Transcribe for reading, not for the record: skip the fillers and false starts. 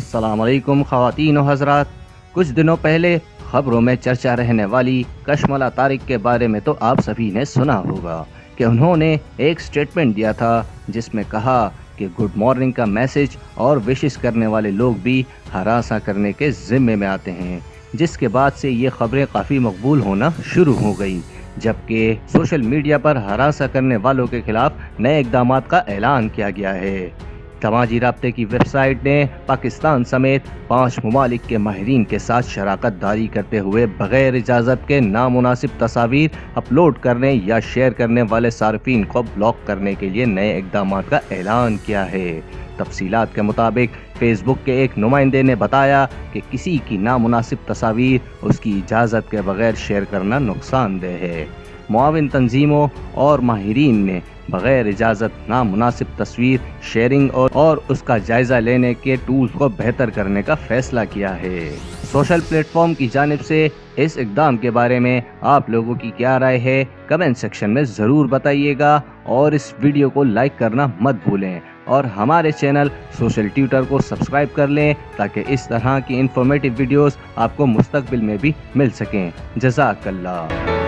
अस्सलाम वालेकुम ख़वातीन व हज़रात। कुछ दिनों पहले खबरों में चर्चा रहने वाली कशमला तारिक के बारे में तो आप सभी ने सुना होगा कि उन्होंने एक स्टेटमेंट दिया था जिसमें कहा कि गुड मॉर्निंग का मैसेज और विशेस करने वाले लोग भी हरासा करने के ज़िम्मे में आते हैं, जिसके बाद से ये खबरें काफ़ी मकबूल होना शुरू हो गई, जबकि सोशल मीडिया पर हरासा करने वालों के खिलाफ नए इक़दामात का ऐलान किया गया है। समाजी राब्ते की वेबसाइट ने पाकिस्तान समेत 5 ममालिक के माहिरीन के साथ शराकत दारी करते हुए बग़ैर इजाज़त के नामुनासिब तस्वीर अपलोड करने या शेयर करने वाले सार्फिन को ब्लॉक करने के लिए नए इक़दामात का ऐलान किया है। तफसीलात के मुताबिक फेसबुक के एक नुमाइंदे ने बताया कि किसी की नामुनासिब तस्वीर उसकी इजाज़त के बगैर शेयर करना नुकसानदेह है। मुआविन तंजीमों और माहिरीन ने बग़ैर इजाज़त नामुनासिब तस्वीर शेयरिंग और उसका जायज़ा लेने के टूल्स को बेहतर करने का फैसला किया है। सोशल प्लेटफॉर्म की जानिब से इस इक़दाम के बारे में आप लोगों की क्या राय है, कमेंट सेक्शन में ज़रूर बताइएगा और इस वीडियो को लाइक करना मत भूलें और हमारे चैनल सोशल ट्यूटर को सब्सक्राइब कर लें ताकि इस तरह की इंफॉर्मेटिव वीडियोस आपको मुस्तक़बिल में भी मिल सकें। जज़ाकल्लाह।